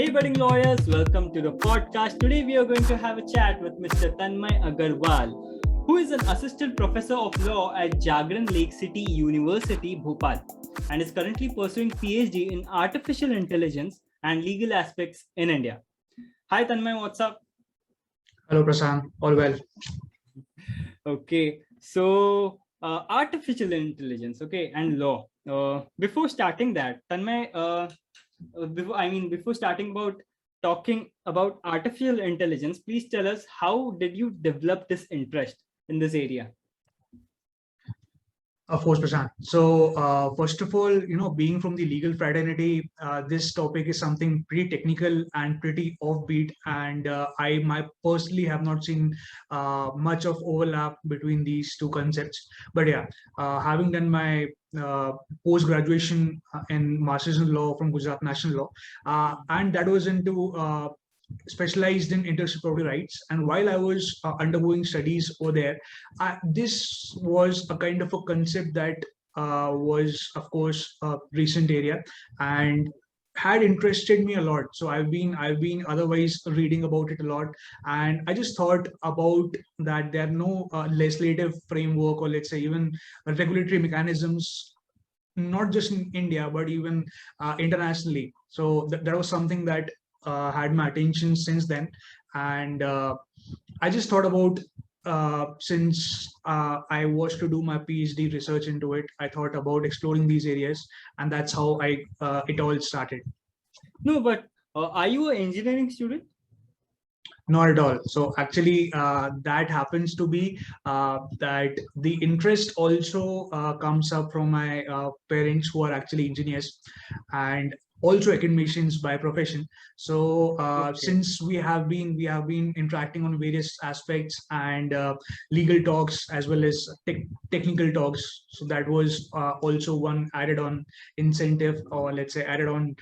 Hey, budding lawyers, welcome to the podcast. Today, we are going to have a chat with Mr. Tanmay Agrawal, who is an assistant professor of law at Jagran Lakecity University, Bhopal, and is currently pursuing Ph.D. in artificial intelligence and legal aspects in India. Hi, Tanmay, what's up? Hello, Prashant. All well. Okay, so artificial intelligence, okay, and law. Before starting that, Tanmay, before starting about talking about artificial intelligence, please tell us, how did you develop this interest in this area? Of course, Prashant. So, first of all, being from the legal fraternity, this topic is something pretty technical and pretty offbeat. And I personally have not seen much of overlap between these two concepts. But yeah, having done my post-graduation in Masters in Law from Gujarat National Law, and that was into specialized in intellectual property rights. And while I was undergoing studies over there, this was a kind of a concept that was, of course, a recent area and had interested me a lot. So I've been otherwise reading about it a lot, and I just thought about that there are no legislative framework, or let's say even regulatory mechanisms, not just in India but even internationally. So that was something that had my attention since then. And I just thought about, since I was to do my PhD research into it, I thought about exploring these areas, and that's how it all started. No, but are you an engineering student? Not at all. So actually, that happens to be that the interest also comes up from my parents, who are actually engineers and also academicians by profession. So Okay. since we have been interacting on various aspects and legal talks as well as technical talks. So that was also one added on incentive, or let's say added on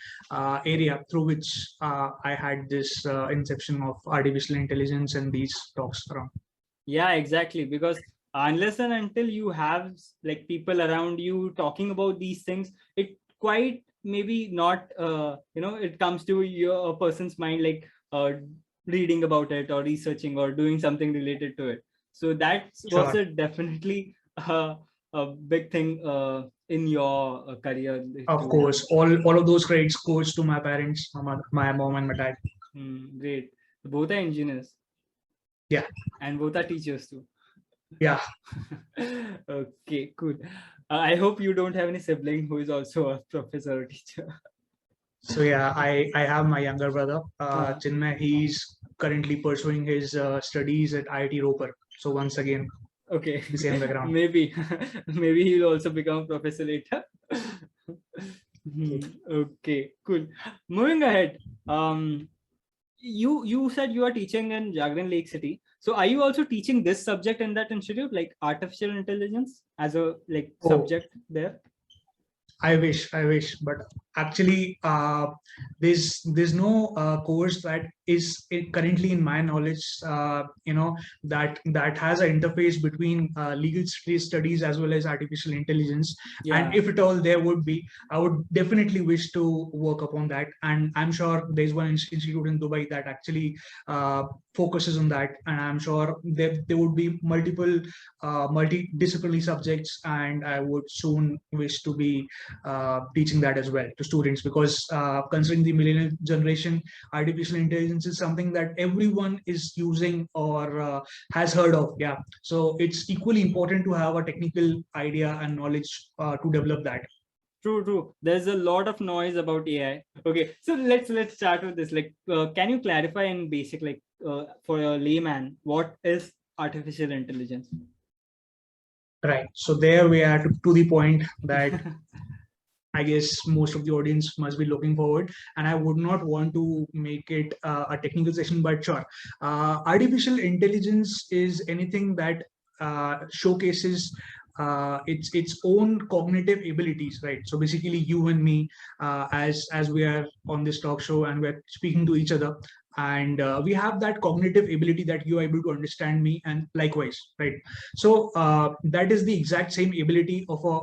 area through which I had this inception of artificial intelligence and these talks around. Yeah, exactly. Because unless and until you have like people around you talking about these things, it quite maybe not, it comes to your person's mind, like reading about it or researching or doing something related to it. So that was Sure. a definitely a big thing in your career. Of course, all of those credits goes to my parents, my mom and my dad. Great. Both are engineers. Yeah. And both are teachers too. Yeah. Okay, cool. I hope you don't have any sibling who is also a professor or teacher. So yeah, I have my younger brother, Uh-huh. Chinmay. He's currently pursuing his studies at IIT Roper. So once again, Okay, the same background. maybe maybe he'll also become a professor later. Okay, cool. Moving ahead, you said you are teaching in Jagran Lakecity. So are you also teaching this subject in that institute, like artificial intelligence as a like Oh, subject there? I wish, but actually, there's no course that is currently in my knowledge, that has an interface between legal studies as well as artificial intelligence. Yeah. And if at all there would be, I would definitely wish to work upon that. And I'm sure there's one institute in Dubai that actually focuses on that. And I'm sure there would be multiple multidisciplinary subjects, and I would soon wish to be teaching that as well to students, because considering the millennial generation, artificial intelligence is something that everyone is using or has heard of. Yeah, so it's equally important to have a technical idea and knowledge to develop that. True. There's a lot of noise about AI. Okay, so let's start with this. Like, can you clarify in basic, like, for a layman, what is artificial intelligence? Right. So there we are to the point that I guess most of the audience must be looking forward, and I would not want to make it a technical session, but sure. Artificial intelligence is anything that showcases its own cognitive abilities, right? So basically, you and me, as we are on this talk show and we're speaking to each other, and we have that cognitive ability that you are able to understand me, and likewise, right? So that is the exact same ability of a,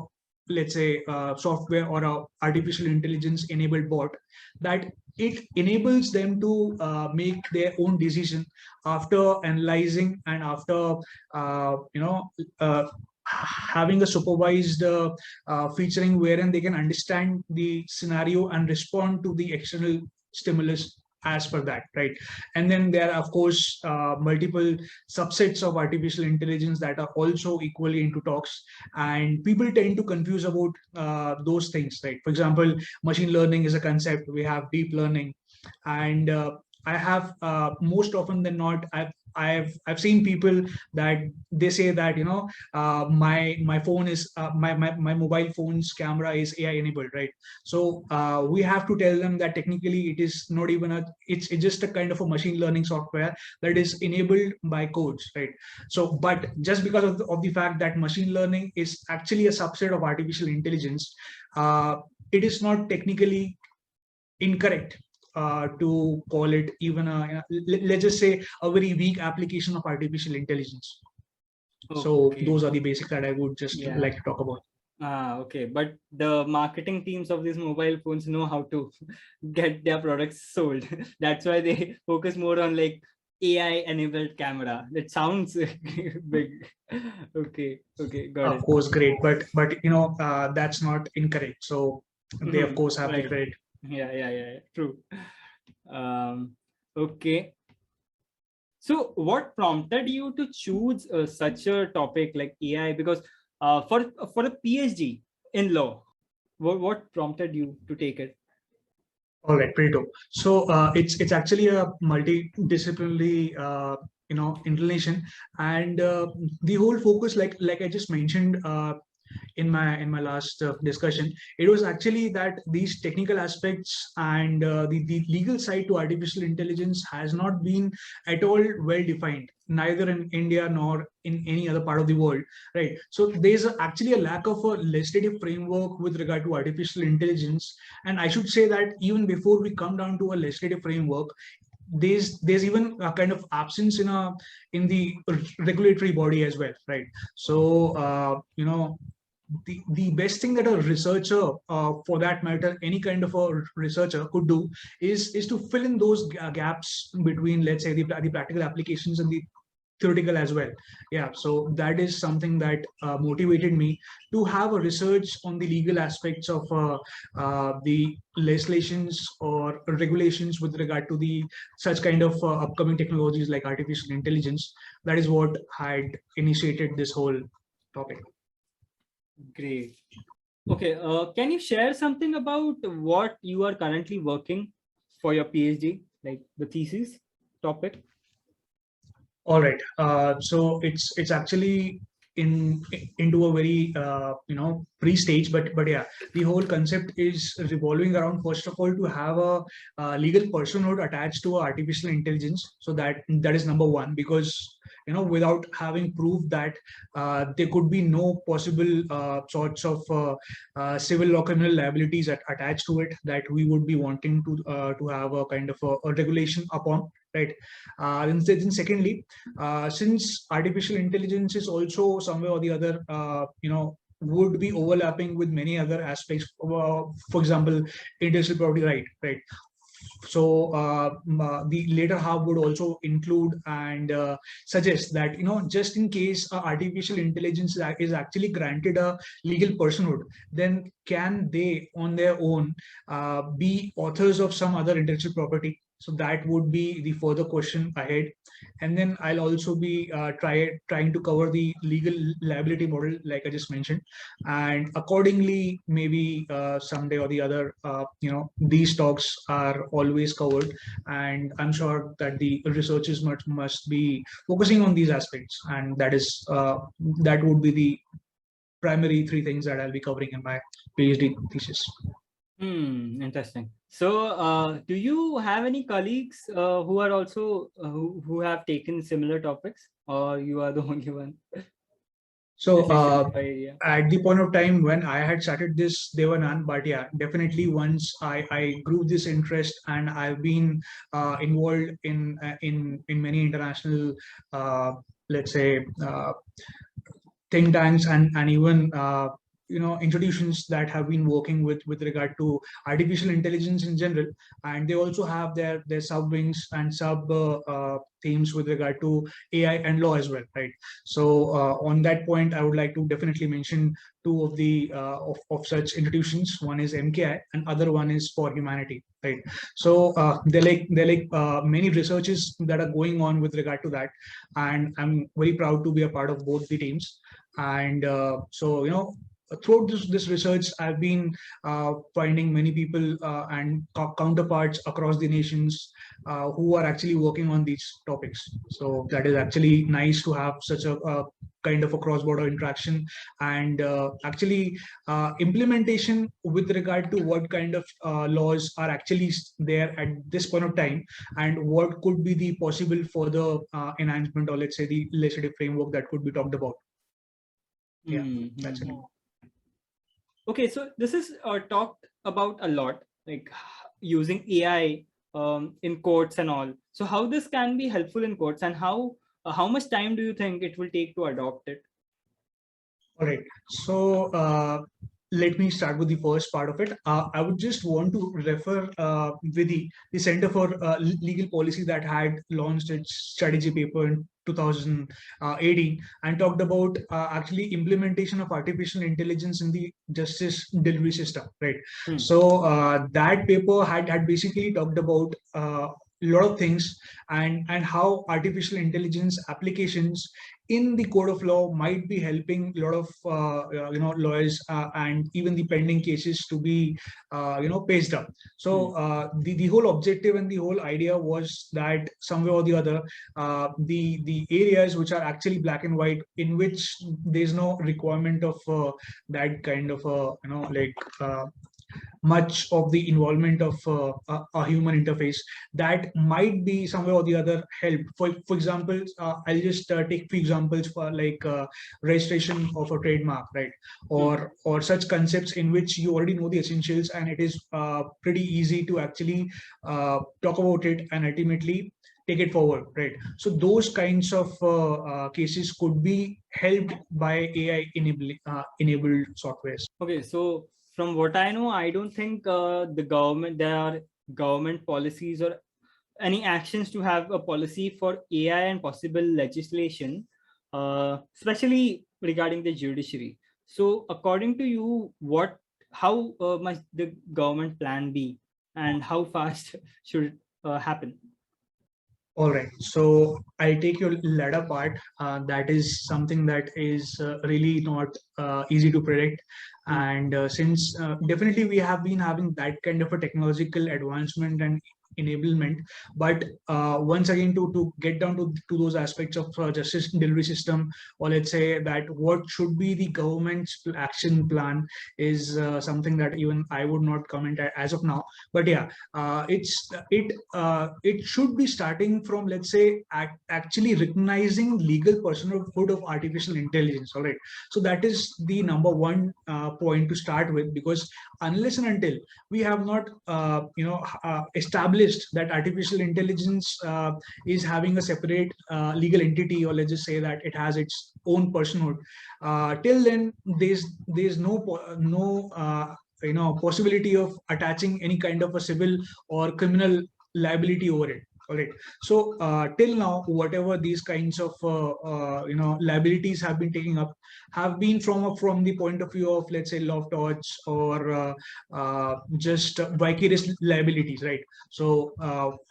let's say, software or a artificial intelligence enabled bot, that it enables them to make their own decision after analyzing and after having a supervised featuring wherein they can understand the scenario and respond to the external stimulus as per that, right? And then there are, of course, multiple subsets of artificial intelligence that are also equally into talks, and people tend to confuse about those things, right? For example, machine learning is a concept. We have deep learning, and I have most often than not, I've seen people that they say that my phone is my mobile phone's camera is AI enabled, right? So we have to tell them that technically it is not even it's just a kind of a machine learning software that is enabled by codes, right? So but just because of the fact that machine learning is actually a subset of artificial intelligence, it is not technically incorrect to call it even let's just say a very weak application of artificial intelligence. So those are the basics that I would just like to talk about. Okay, but the marketing teams of these mobile phones know how to get their products sold. That's why they focus more on like AI enabled camera. That sounds big. Okay, got it. Of course, great, but that's not incorrect. So they of course have the credit. Yeah, true. Okay. So what prompted you to choose such a topic like AI? Because for a PhD in law, what prompted you to take it? All right, pretty dope. So it's actually a multidisciplinary inclination, and the whole focus, like I just mentioned in my last discussion, it was actually that these technical aspects and the legal side to artificial intelligence has not been at all well defined, neither in India nor in any other part of the world, right? So there's actually a lack of a legislative framework with regard to artificial intelligence, and I should say that even before we come down to a legislative framework, there's even a kind of absence in the regulatory body as well, right? So the best thing that a researcher, for that matter, any kind of a researcher could do is to fill in those gaps between, let's say, the practical applications and the theoretical as well. Yeah, so that is something that motivated me to have a research on the legal aspects of the legislations or regulations with regard to the such kind of upcoming technologies like artificial intelligence. That is what had initiated this whole topic. Great. Okay, can you share something about what you are currently working for your PhD, like the thesis topic? All right. So it's actually into a very pre-stage, but yeah, the whole concept is revolving around, first of all, to have a legal personhood attached to artificial intelligence. So that is number one, because without having proved that there could be no possible sorts of civil or criminal liabilities attached to it, that we would be wanting to have a kind of a regulation upon, right? And then secondly, since artificial intelligence is also somewhere or the other, would be overlapping with many other aspects, for example, intellectual property right? So the later half would also include and suggest that just in case artificial intelligence is actually granted a legal personhood, then can they on their own be authors of some other intellectual property? So that would be the further question ahead. And then I'll also be trying to cover the legal liability model, like I just mentioned, and accordingly, maybe someday or the other, these talks are always covered, and I'm sure that the researchers must be focusing on these aspects, and that would be the primary three things that I'll be covering in my PhD thesis. Interesting. So, do you have any colleagues who are also who have taken similar topics, or you are the only one? So at the point of time when I had started this, there were none. But yeah, definitely once I grew this interest, and I've been involved in many international, let's say, think tanks and even institutions that have been working with regard to artificial intelligence in general, and they also have their sub wings and sub themes with regard to AI and law as well, right? So on that point, I would like to definitely mention two of the of such institutions. One is MKAI, and other one is For Humanity, right? So they're like many researches that are going on with regard to that, and I'm very proud to be a part of both the teams. And so throughout this research, I've been finding many people and counterparts across the nations who are actually working on these topics. So that is actually nice to have such a kind of a cross-border interaction, and actually implementation with regard to what kind of laws are actually there at this point of time, and what could be the possible further enhancement, or let's say the legislative framework that could be talked about. Yeah, that's it. Okay, so this is talked about a lot, like using AI in courts and all. So how this can be helpful in courts, and how much time do you think it will take to adopt it? All right. So let me start with the first part of it. I would just want to refer with the Center for Legal Policy that had launched its strategy paper in 2018 and talked about actually implementation of artificial intelligence in the justice delivery system, right? So that paper had basically talked about a lot of things, and how artificial intelligence applications in the code of law might be helping a lot of lawyers and even the pending cases to be paced up. So the whole objective and the whole idea was that somewhere or the other, the areas which are actually black and white, in which there's no requirement of that kind of much of the involvement of a human interface, that might be somewhere or the other help. For example, I'll just take few examples for like registration of a trademark, right? Or such concepts in which you already know the essentials, and it is pretty easy to actually talk about it and ultimately take it forward, right? So those kinds of cases could be helped by AI enabled softwares. Okay, so from what I know, I don't think there are government policies or any actions to have a policy for AI and possible legislation, especially regarding the judiciary. So according to you, how must the government plan be, and how fast should it happen? All right, so I'll take your latter part. That is something that is really not easy to predict. And since definitely we have been having that kind of a technological advancement and enablement, but once again, to get down to those aspects of justice delivery system, or let's say that what should be the government's action plan, is something that even I would not comment as of now. But yeah, it should be starting from, let's say, actually recognizing legal personhood of artificial intelligence. All right, so that is the number one point to start with, because unless and until we have not established that artificial intelligence is having a separate legal entity, or let's just say that it has its own personhood, till then there's no possibility of attaching any kind of a civil or criminal liability over it. All right, so till now, whatever these kinds of liabilities have been taking up, have been from the point of view of, let's say, law of torts, or just vicarious liabilities, right? So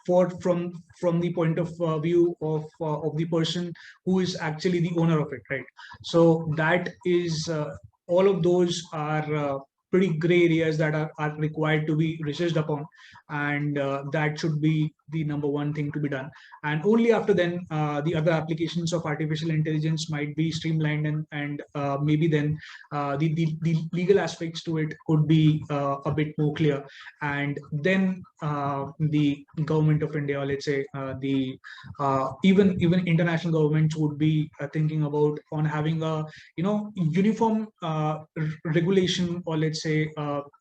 from the point of view of the person who is actually the owner of it, right? So that is all of those are pretty gray areas that are required to be researched upon, and that should be the number one thing to be done. And only after then, the other applications of artificial intelligence might be streamlined, and maybe then the legal aspects to it could be a bit more clear. And then the government of India, or let's say the even international governments, would be thinking about on having a uniform regulation, or let's say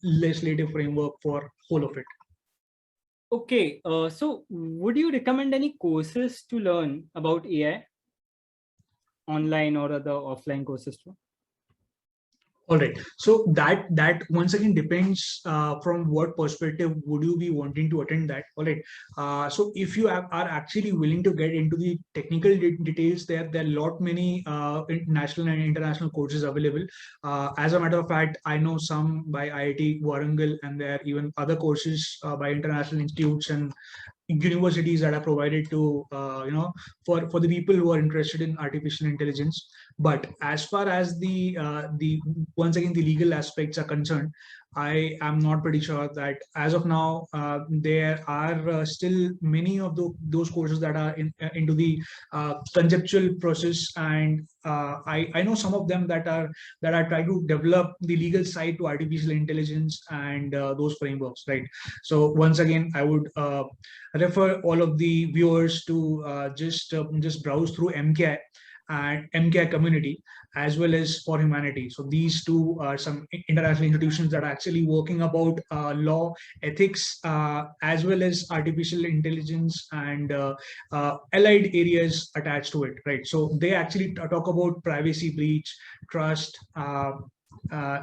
legislative framework for whole of it. Okay, so would you recommend any courses to learn about AI, online or other offline courses too? All right. So that once again depends from what perspective would you be wanting to attend that. All right. So if you are actually willing to get into the technical details, there are a lot many national and international courses available. As a matter of fact, I know some by IIT Warangal, and there are even other courses by international institutes and universities that are provided to for the people who are interested in artificial intelligence. But as far as the once again the legal aspects are concerned, I am not pretty sure that as of now there are still many of those courses that are into the conceptual process, and I know some of them that are trying to develop the legal side to artificial intelligence and those frameworks, right? So once again, I would refer all of the viewers to just browse through MKAI and MKAI community, as well as for humanity. So these two are some international institutions that are actually working about law, ethics, as well as artificial intelligence and allied areas attached to it, right? So they actually talk about privacy breach, trust,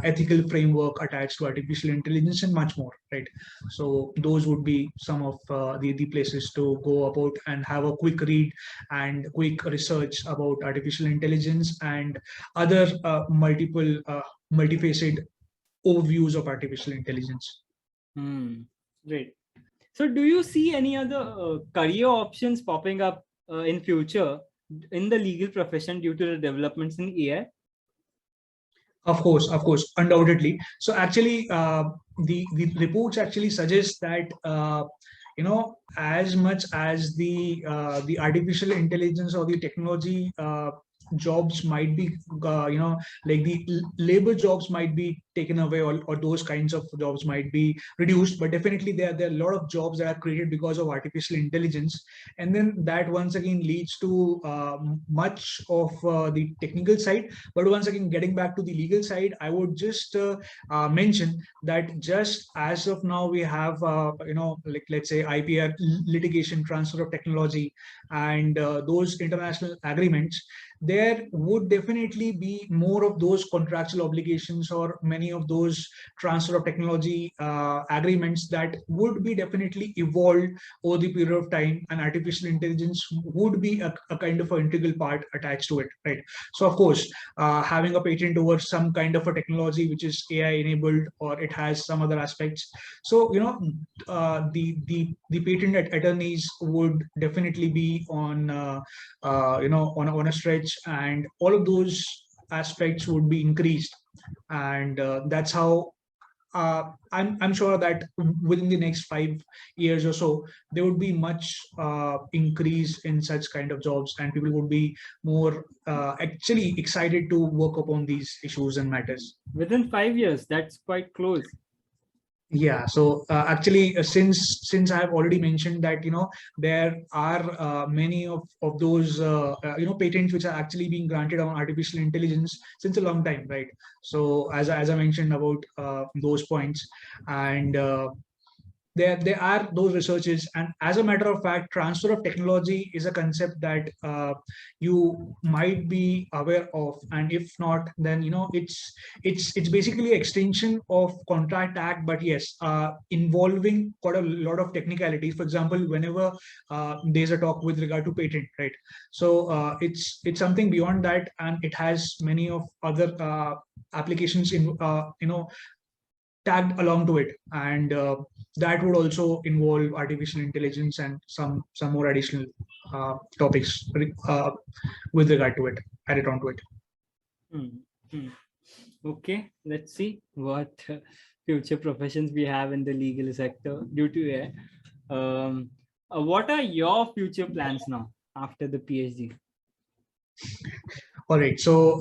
ethical framework attached to artificial intelligence, and much more, right? So those would be some of the places to go about and have a quick read and quick research about artificial intelligence and other multifaceted overviews of artificial intelligence. Great. So do you see any other career options popping up in future in the legal profession due to the developments in AI? Of course, undoubtedly. So actually, the reports actually suggest that as much as the artificial intelligence or the technology jobs might be like the labor jobs might be taken away, or those kinds of jobs might be reduced, but definitely there are a lot of jobs that are created because of artificial intelligence, and then that once again leads to much of the technical side. But once again, getting back to the legal side, I would just mention that just as of now we have like let's say IPR, litigation, transfer of technology, and those international agreements, there would definitely be more of those contractual obligations or many of those transfer of technology agreements that would be definitely evolved over the period of time, and artificial intelligence would be a kind of an integral part attached to it, right? So of course, having a patent over some kind of a technology which is AI enabled, or it has some other aspects, so the patent attorneys would definitely be on on a stretch, and all of those aspects would be increased, and that's how I'm sure that within the next 5 years or so, there would be much increase in such kind of jobs, and people would be more actually excited to work upon these issues and matters. Within 5 years, that's quite close. Yeah, so actually, since I have already mentioned that there are many of those patents which are actually being granted on artificial intelligence since a long time, right? So as I mentioned about those points, and there are those researches, and as a matter of fact, transfer of technology is a concept that you might be aware of, and if not, then it's basically extension of contract act, but yes, involving quite a lot of technicalities. For example, whenever there's a talk with regard to patent, right? So it's something beyond that, and it has many of other applications in tagged along to it, and that would also involve artificial intelligence and some more additional topics with regard to it, added on to it. Okay, let's see what future professions we have in the legal sector due to AI. What are your future plans now after the PhD? All right. So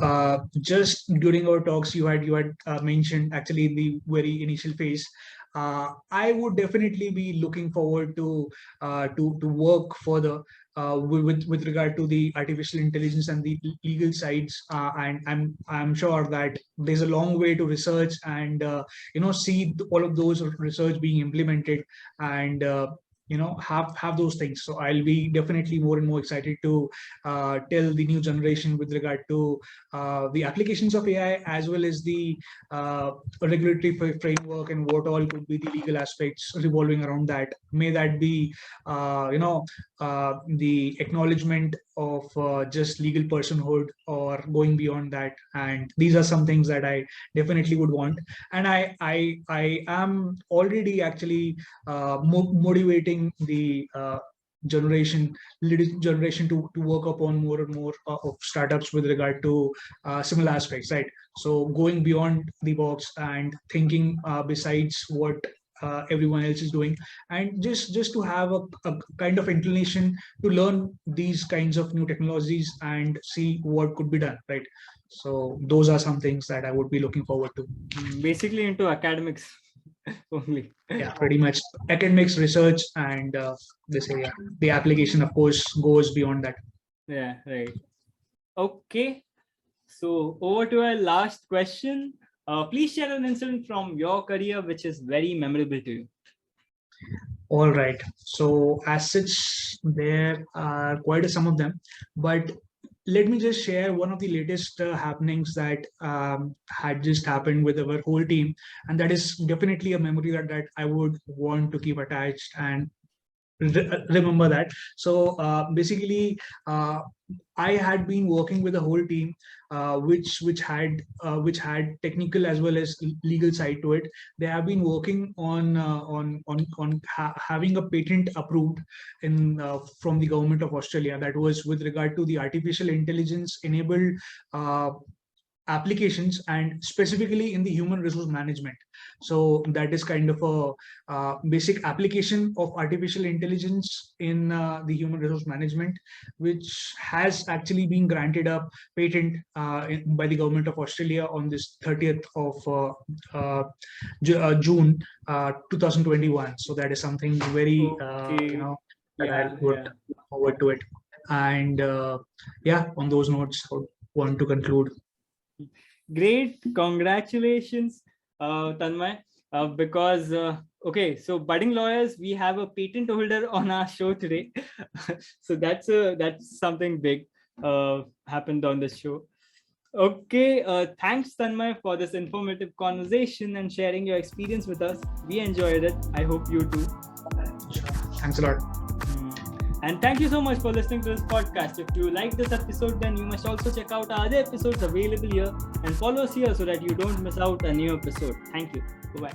just during our talks, you had mentioned actually in the very initial phase. I would definitely be looking forward to work further with regard to the artificial intelligence and the legal sides, and I'm sure that there's a long way to research and see all of those research being implemented, and have those things. So I'll be definitely more and more excited to tell the new generation with regard to the applications of AI, as well as the regulatory framework and what all could be the legal aspects revolving around that. May that be the acknowledgement of just legal personhood, or going beyond that. And these are some things that I definitely would want. And I am already actually motivating the generation to work upon more and more of startups with regard to similar aspects, right? So going beyond the box and thinking besides what everyone else is doing, and just to have a kind of inclination to learn these kinds of new technologies and see what could be done, right? So those are some things that I would be looking forward to. Basically into academics only. Yeah, pretty much academics, research, and this area. The application, of course, goes beyond that. Yeah, right. Okay. So over to our last question. Please share an incident from your career which is very memorable to you. All right. So as such, there are quite some of them, but let me just share one of the latest happenings that had just happened with our whole team, and that is definitely a memory that I would want to keep attached and remember that. So basically, I had been working with the whole team, which had technical as well as legal side to it. They have been working on having a patent approved in from the government of Australia, that was with regard to the artificial intelligence enabled applications, and specifically in the human resource management. So that is kind of a basic application of artificial intelligence in the human resource management, which has actually been granted a patent by the government of Australia on this 30th of June 2021. So that is something very that I look forward to it. And on those notes, I would want to conclude. Great, congratulations, Tanmay. Because okay, so budding lawyers, we have a patent holder on our show today. So that's something big happened on the show. Okay, thanks Tanmay for this informative conversation and sharing your experience with us. We enjoyed it. I hope you too. Thanks a lot. And thank you so much for listening to this podcast. If you like this episode, then you must also check out our other episodes available here and follow us here so that you don't miss out a new episode. Thank you. Bye-bye.